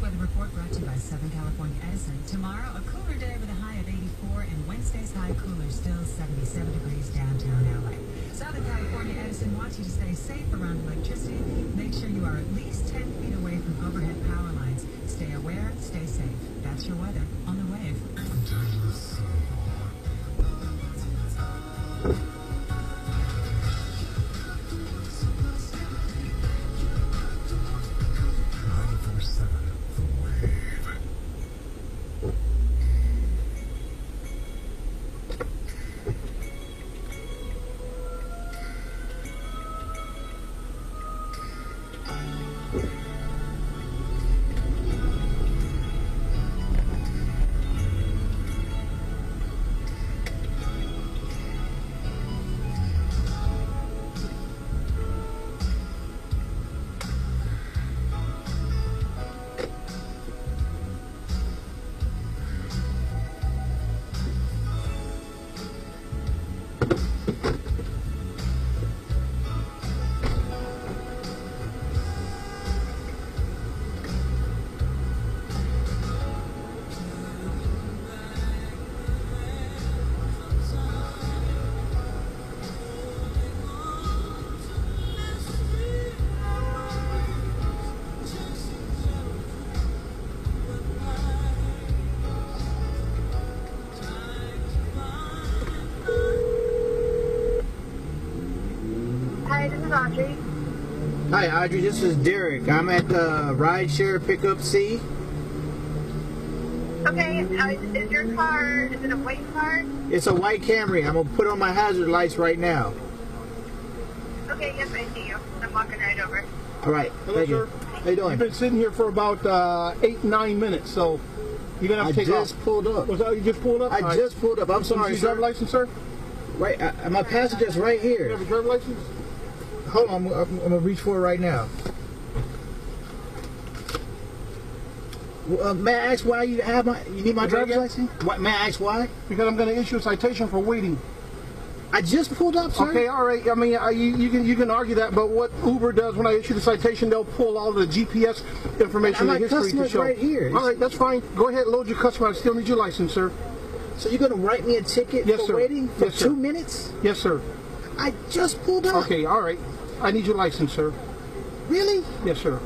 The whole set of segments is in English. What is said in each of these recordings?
weather report brought to you by Southern California Edison. Tomorrow, a cooler day with a high of 84, and Wednesday's high cooler still 77 degrees downtown LA. Southern California Edison wants you to stay safe around electricity. Make sure you are at least 10 feet away from overhead power lines. Stay aware, stay safe. That's your weather on the wave. Audrey. Hi Audrey, this is Derek. I'm at Rideshare Pickup C. Okay, is your car, is it a white car? It's a white Camry. I'm going to put on my hazard lights right now. Okay, yes, I see you. I'm walking right over. All right. Hello, thank sir. you. How you doing? You've been sitting here for about 8-9 minutes, so you're going to have to take off. I just pulled up. Was that you just pulled up? I just pulled up. I'm sorry, Your driver's license, sir? Right, my passenger's right You here. have a driver's license? Hold on, I'm going to reach for it right now. May I ask why you have you need my driver's license? May I ask why? Because I'm going to issue a citation for waiting. I just pulled up, sir. Okay, all right. I mean, you can argue that, but what Uber does when I issue the citation, they'll pull all the GPS information and history to show. Right here. All right, that's fine. Go ahead, load your customer. I still need your license, sir. So you're going to write me a ticket Yes, for sir. waiting for Yes, sir. 2 minutes? Yes, sir. I just pulled up. Okay, all right. I need your license, sir. Really? Yes, sir.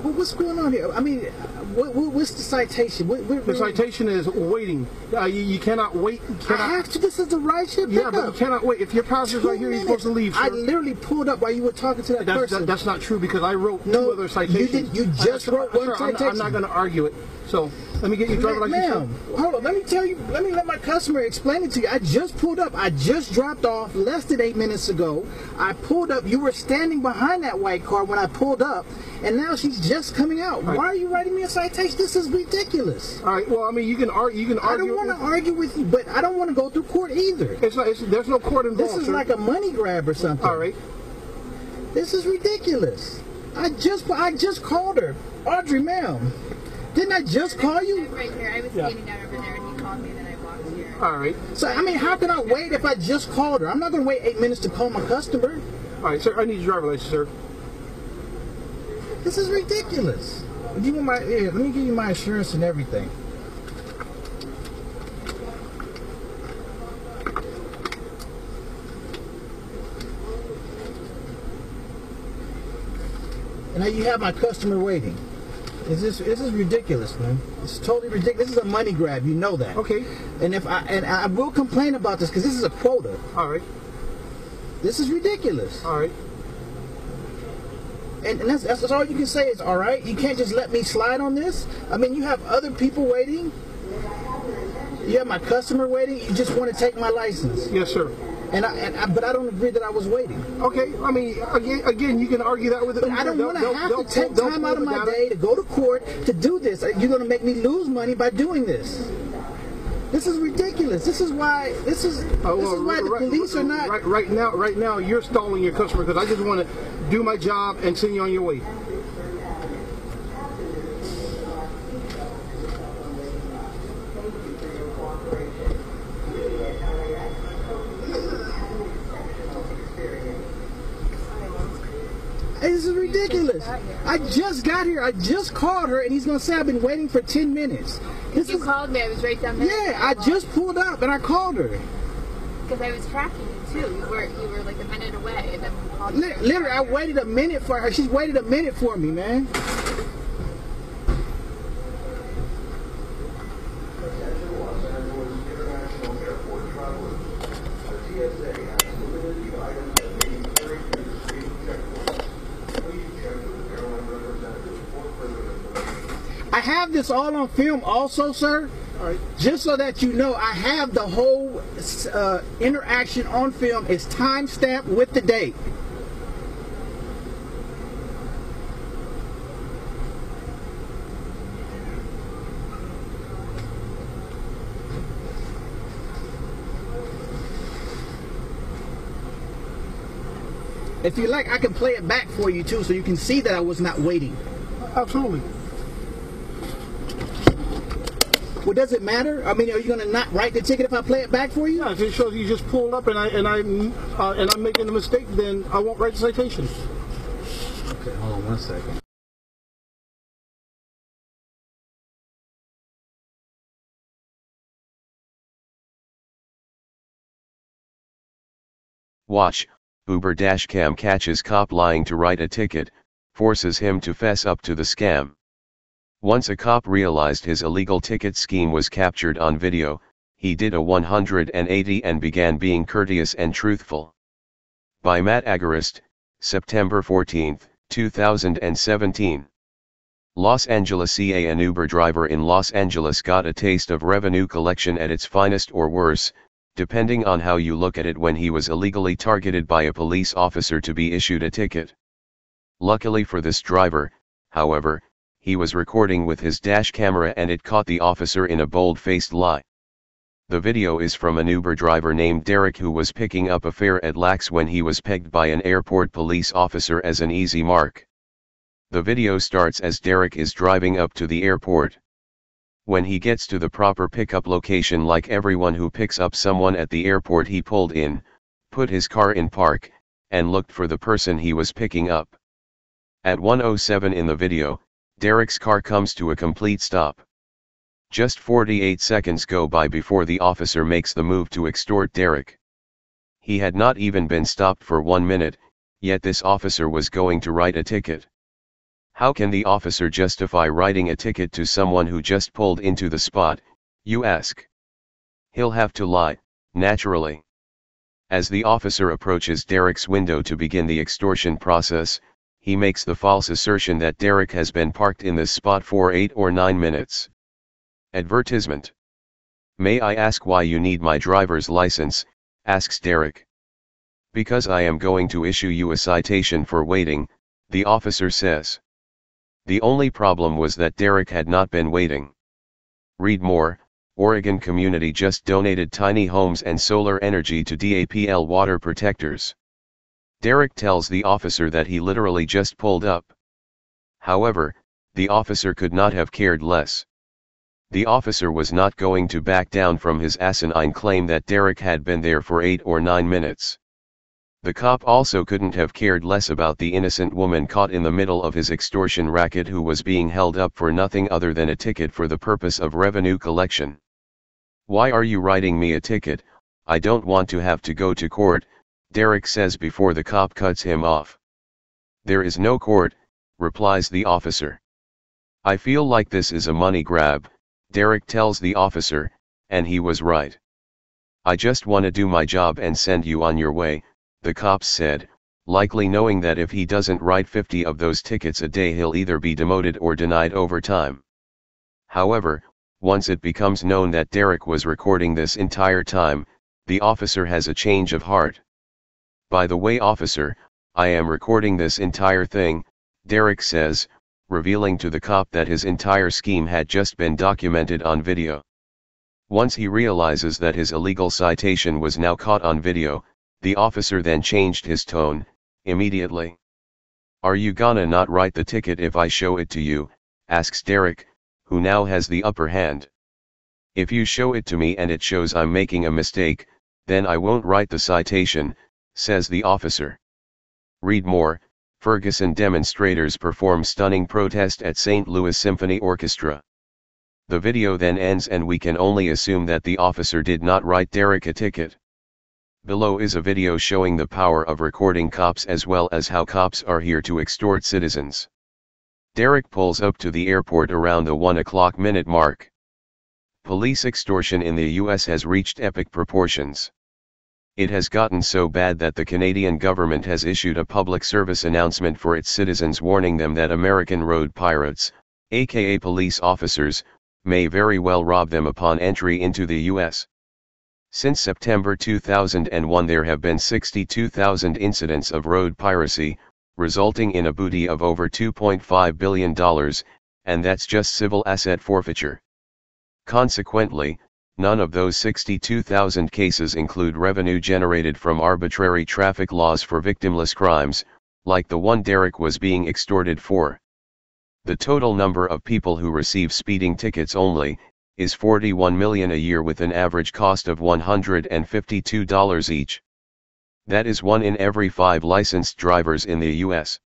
Well, what's going on here? I mean, what's the citation? The citation is waiting. You cannot wait. You cannot, I have to. This is the rideshare pickup. Yeah, but you cannot wait. If your passenger's right here, you're supposed to leave, sir. I literally pulled up while you were talking to that person. That's not true because I wrote two other citations. You just wrote one citation. I'm not going to argue it. So let me get your driver's license. Ma'am, hold on. Let me tell you. Let me let my customer explain it to you. I just pulled up. I just dropped off less than 8 minutes ago. I pulled up. You were standing behind that white car when I pulled up, and now she's just coming out. Why are you writing me a citation? This is ridiculous. All right. Well, I mean, you can argue. I don't want to argue with you, but I don't want to go through court either. There's no court involved. This is like a money grab or something. All right. This is ridiculous. I just called her, Audrey, ma'am. Didn't I just call you? Right here. I was standing down over there, and he called me, and then I walked here. All right. So I mean, how can I wait if I just called her? I'm not going to wait 8 minutes to call my customer. All right, sir. I need your driver's license, sir. This is ridiculous. Do you want my? Let me give you my insurance and everything. And now you have my customer waiting. This is ridiculous, man. It's totally ridiculous. This is a money grab. You know that. Okay. And I will complain about this because this is a quota. All right. This is ridiculous. All right. And that's all you can say is all right. You can't just let me slide on this. I mean, you have other people waiting. You have my customer waiting. You just want to take my license. Yes, sir. But I don't agree that I was waiting. Okay, I mean, again, you can argue that with it. But I don't want to have to take time out of my day to go to court to do this. You're going to make me lose money by doing this. This is ridiculous. This is why the police are not. Right now, you're stalling your customer because I just want to do my job and send you on your way. This is ridiculous. I just got here. I just called her, and he's gonna say I've been waiting for 10 minutes. You called me. I was right down there. Yeah, I just pulled up and I called her. Because I was tracking you too. You were like a minute away, and then we called you. Literally, I waited a minute for her. She's waited a minute for me, man. I have this all on film also, sir. All right. Just so that you know, I have the whole interaction on film. It's timestamped with the date. If you like, I can play it back for you too, so you can see that I was not waiting. Absolutely. Well, does it matter? I mean, are you going to not write the ticket if I play it back for you? Yeah, if it shows you just pulled up and I'm making a mistake, then I won't write the citation. Okay, hold on 1 second. Watch, Uber-cam catches cop lying to write a ticket, forces him to fess up to the scam. Once a cop realized his illegal ticket scheme was captured on video, he did a 180 and began being courteous and truthful. By Matt Agarist, September 14, 2017. Los Angeles CA. An Uber driver in Los Angeles got a taste of revenue collection at its finest or worse, depending on how you look at it, when he was illegally targeted by a police officer to be issued a ticket. Luckily for this driver, however, he was recording with his dash camera and it caught the officer in a bold-faced lie. The video is from an Uber driver named Derek who was picking up a fare at Lax when he was pegged by an airport police officer as an easy mark. The video starts as Derek is driving up to the airport. When he gets to the proper pickup location, like everyone who picks up someone at the airport, he pulled in, put his car in park, and looked for the person he was picking up. At 1:07 in the video, Derek's car comes to a complete stop. Just 48 seconds go by before the officer makes the move to extort Derek. He had not even been stopped for 1 minute, yet this officer was going to write a ticket. How can the officer justify writing a ticket to someone who just pulled into the spot, you ask? He'll have to lie, naturally. As the officer approaches Derek's window to begin the extortion process, he makes the false assertion that Derek has been parked in this spot for 8 or 9 minutes. Advertisement. May I ask why you need my driver's license, asks Derek. Because I am going to issue you a citation for waiting, the officer says. The only problem was that Derek had not been waiting. Read more. Oregon community just donated tiny homes and solar energy to DAPL water protectors. Derek tells the officer that he literally just pulled up. However, the officer could not have cared less. The officer was not going to back down from his asinine claim that Derek had been there for 8 or 9 minutes. The cop also couldn't have cared less about the innocent woman caught in the middle of his extortion racket who was being held up for nothing other than a ticket for the purpose of revenue collection. Why are you writing me a ticket? I don't want to have to go to court, Derek says before the cop cuts him off. There is no court, replies the officer. I feel like this is a money grab, Derek tells the officer, and he was right. I just want to do my job and send you on your way, the cops said, likely knowing that if he doesn't write 50 of those tickets a day he'll either be demoted or denied overtime. However, once it becomes known that Derek was recording this entire time, the officer has a change of heart. By the way, officer, I am recording this entire thing, Derek says, revealing to the cop that his entire scheme had just been documented on video. Once he realizes that his illegal citation was now caught on video, the officer then changed his tone, immediately. Are you gonna not write the ticket if I show it to you, asks Derek, who now has the upper hand. If you show it to me and it shows I'm making a mistake, then I won't write the citation, says the officer. Read more. Ferguson demonstrators perform stunning protest at St. Louis Symphony Orchestra. The video then ends and we can only assume that the officer did not write Derek a ticket. Below is a video showing the power of recording cops as well as how cops are here to extort citizens. Derek pulls up to the airport around the 1 o'clock minute mark. Police extortion in the US has reached epic proportions. It has gotten so bad that the Canadian government has issued a public service announcement for its citizens warning them that American road pirates, aka police officers, may very well rob them upon entry into the US. Since September 2001 there have been 62,000 incidents of road piracy, resulting in a booty of over $2.5 billion, and that's just civil asset forfeiture. Consequently, none of those 62,000 cases include revenue generated from arbitrary traffic laws for victimless crimes, like the one Derek was being extorted for. The total number of people who receive speeding tickets only is 41 million a year with an average cost of $152 each. That is 1 in every 5 licensed drivers in the US.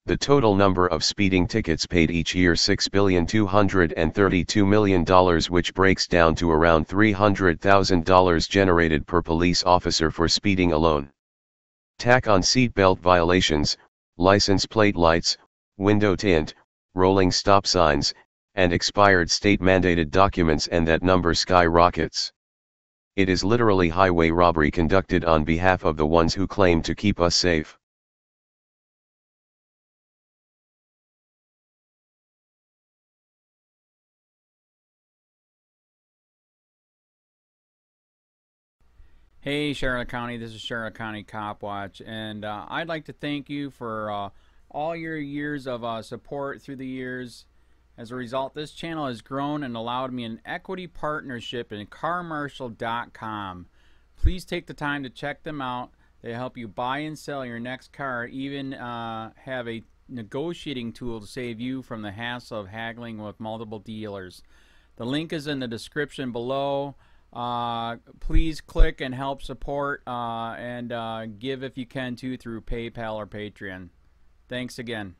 The total number of speeding tickets paid each year $6,232 million, which breaks down to around $300,000 generated per police officer for speeding alone. Tack on seatbelt violations, license plate lights, window tint, rolling stop signs, and expired state-mandated documents and that number skyrockets. It is literally highway robbery conducted on behalf of the ones who claim to keep us safe. Hey Charlotte County, this is Charlotte County Cop Watch, and I'd like to thank you for all your years of support through the years. As a result, this channel has grown and allowed me an equity partnership in carmarshal.com. Please take the time to check them out. They help you buy and sell your next car, even have a negotiating tool to save you from the hassle of haggling with multiple dealers. The link is in the description below. Please click and help support and give if you can too through PayPal or Patreon. Thanks again.